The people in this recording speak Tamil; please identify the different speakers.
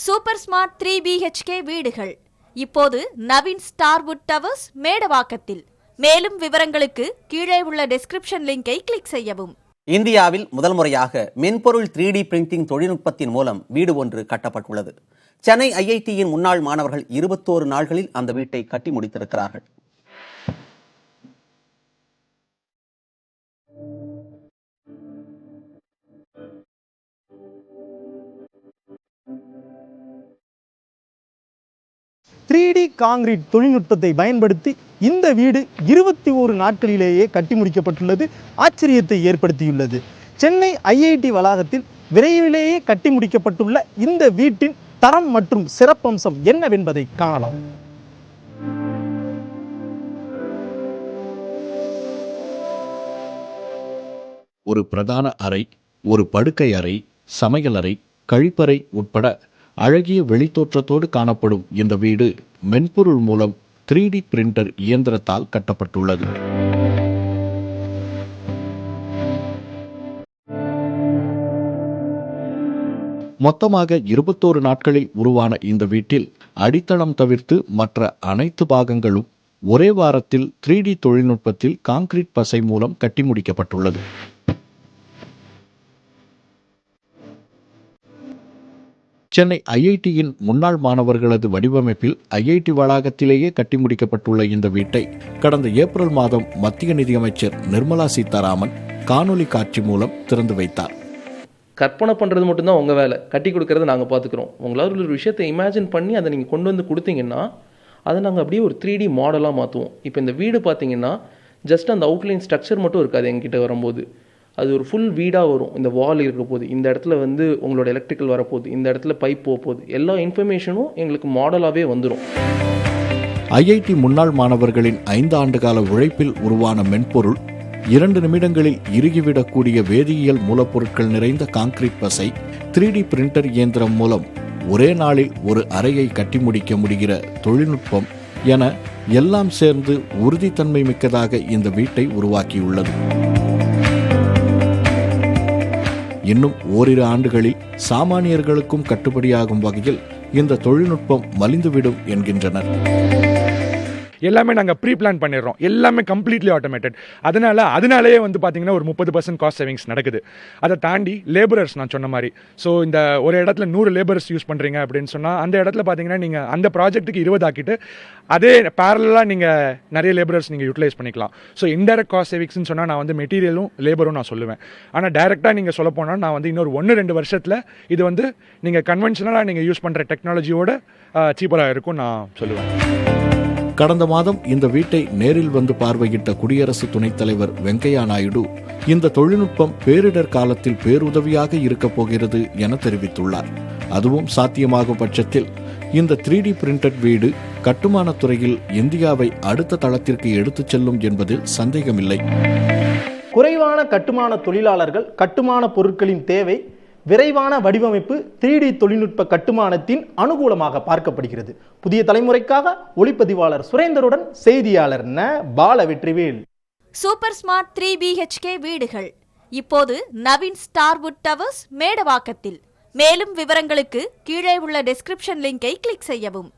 Speaker 1: சூப்பர் ஸ்மார்ட் 3 BHK வீடுகள் இப்போது நவீன் ஸ்டார்வுட் டவர்ஸ் மேடவாக்கத்தில். மேலும் விவரங்களுக்கு கீழே உள்ள டெஸ்கிரிப்ஷன் லிங்கை கிளிக் செய்யவும்.
Speaker 2: இந்தியாவில் முதல் முறையாக மென்பொருள் 3D பிரிண்டிங் தொழில்நுட்பத்தின் மூலம் வீடு ஒன்று கட்டப்பட்டுள்ளது. சென்னை IITயின் முன்னாள் மாணவர்கள் 21 நாட்களில் அந்த வீட்டை கட்டி முடித்திருக்கிறார்கள்.
Speaker 3: காங்கிரீட் தொழில்நுட்பத்தை பயன்படுத்தி இந்த வீடு 21 நாட்களிலேயே கட்டி முடிக்கப்பட்டுள்ளது. ஆச்சரியத்தை ஏற்படுத்தியுள்ளது. சென்னை IIT வளாகத்தில் விரைவிலேயே கட்டி முடிக்கப்பட்டுள்ள இந்த வீட்டின் தரம் மற்றும் சிறப்பம்சம் என்னவென்பதை காணலாம்.
Speaker 4: ஒரு பிரதான அறை, ஒரு படுக்கை அறை, சமையல் அறை, கழிப்பறை உட்பட அழகிய வெளித்தோற்றத்தோடு காணப்படும் இந்த வீடு மென்பொருள் மூலம் 3D பிரிண்டர் இயந்திரத்தால் கட்டப்பட்டுள்ளது. மொத்தமாக 21 நாட்களில் உருவான இந்த வீட்டில் அடித்தளம் தவிர்த்து மற்ற அனைத்து பாகங்களும் ஒரே வாரத்தில் 3D தொழில்நுட்பத்தில் கான்கிரீட் பசை மூலம் கட்டி முடிக்கப்பட்டுள்ளது. சென்னை IITயின் முன்னாள் மாணவர்களது வடிவமைப்பில் IIT வளாகத்திலேயே கட்டி முடிக்கப்பட்டுள்ள இந்த வீட்டை கடந்த ஏப்ரல் மாதம் மத்திய நிதியமைச்சர் நிர்மலா சீதாராமன் காணொலி காட்சி மூலம் திறந்து வைத்தார்.
Speaker 5: கற்பனை பண்ணுறது மட்டும்தான் உங்கள் வேலை, கட்டி கொடுக்கறத நாங்கள் பார்த்துக்குறோம். உங்களால் ஒரு விஷயத்தை இமேஜின் பண்ணி அதை நீங்கள் கொண்டு வந்து கொடுத்தீங்கன்னா அதை நாங்கள் அப்படியே ஒரு 3D மாடலாக மாற்றுவோம். இப்போ இந்த வீடு பார்த்தீங்கன்னா ஜஸ்ட் அந்த அவுட்லைன் ஸ்ட்ரக்சர் மட்டும் இருக்காது. எங்ககிட்ட வரும்போது அது ஒரு ஃபுல் வீடாக வரும். இந்த வால் இருக்க போது, இந்த இடத்துல வந்து உங்களோட எலக்ட்ரிக்கல் வரப்போகுது, இந்த இடத்துல பைப் போக போகுது, எல்லா இன்ஃபர்மேஷனும் எங்களுக்கு மாடலாகவே வந்துடும்.
Speaker 4: IIT முன்னாள் மாணவர்களின் 5 ஆண்டுகால உழைப்பில் உருவான மென்பொருள் 2 நிமிடங்களில் இறுகிவிடக்கூடிய வேதியியல் மூலப்பொருட்கள் நிறைந்த கான்கிரீட் பசை, 3D பிரிண்டர் இயந்திரம் மூலம் ஒரே நாளில் ஒரு அறையை கட்டி முடிக்க முடிகிற தொழில்நுட்பம் என எல்லாம் சேர்ந்து உறுதித்தன்மை மிக்கதாக இந்த வீட்டை உருவாக்கியுள்ளது. இன்னும் ஓரிரு ஆண்டுகளில் சாமானியர்களுக்கும் கட்டுப்படியாகும் வகையில் இந்த தொழில்நுட்பம் மலிந்துவிடும் என்கின்றனர்.
Speaker 6: எல்லாமே நாங்கள் ப்ரீ பிளான் பண்ணிடுறோம். எல்லாமே கம்ப்ளீட்லி ஆட்டோமேட்டட். அதனாலேயே வந்து பார்த்தீங்கன்னா ஒரு 30% காஸ்ட் சேவிங்ஸ் நடக்குது. அதை தாண்டி லேபரர்ஸ் நான் சொன்ன மாதிரி, ஸோ இந்த ஒரு இடத்துல 100 லேபரர்ஸ் யூஸ் பண்ணுறீங்க அப்படின்னு சொன்னால் அந்த இடத்துல பார்த்தீங்கன்னா நீங்கள் அந்த ப்ராஜெக்ட்டுக்கு 20 ஆக்கிட்டு அதே பேரலாக நீங்கள் நிறைய லேபரர்ஸ் நீங்கள் யூட்டிலைஸ் பண்ணிக்கலாம். ஸோ இன்டைரக்ட் காஸ்ட் சேவிங்ஸ்னு சொன்னால் நான் வந்து மெட்டீரியலும் லேபரும் நான் சொல்லுவேன். ஆனால் டைரெக்டாக நீங்கள் சொல்ல போனால் நான் வந்து இன்னொரு 1-2 வருஷத்தில் இது வந்து நீங்கள் கன்வென்ஷனலாக நீங்கள் யூஸ் பண்ணுற டெக்னாலஜியோட சீப்பராக இருக்கும் நான் சொல்லுவேன்.
Speaker 4: கடந்த மாதம் இந்த வீட்டை நேரில் வந்து பார்வையிட்ட குடியரசு துணைத் தலைவர் வெங்கையா நாயுடு இந்த தொழில்நுட்பம் பேரிடர் காலத்தில் பேருதவியாக இருக்கப் போகிறது என தெரிவித்துள்ளார். அதுவும் சாத்தியமாகும் பட்சத்தில் இந்த 3D பிரிண்டட் வீடு கட்டுமானத் துறையில் இந்தியாவை அடுத்த தளத்திற்கு எடுத்துச் செல்லும் என்பதில் சந்தேகமில்லை.
Speaker 3: குறைவான கட்டுமான தொழிலாளர்கள், கட்டுமான பொருட்களின் தேவை, விரைவான வடிவமைப்பு 3D தொழில்நுட்ப கட்டுமானத்தின் அனுகூலமாக பார்க்கப்படுகிறது. புதிய தலைமுறைக்காக ஒளிப்பதிவாளர் சுரேந்தருடன் செய்தியாளர் பாலவெற்றிவேல்.
Speaker 1: சூப்பர் ஸ்மார்ட் 3 BHK வீடுகள் இப்போது நவீன் ஸ்டார்வுட் டவர்ஸ் மேடவாக்கத்தில். மேலும் விவரங்களுக்கு கீழே உள்ள டெஸ்கிரிப்ஷன் லிங்கை கிளிக் செய்யவும்.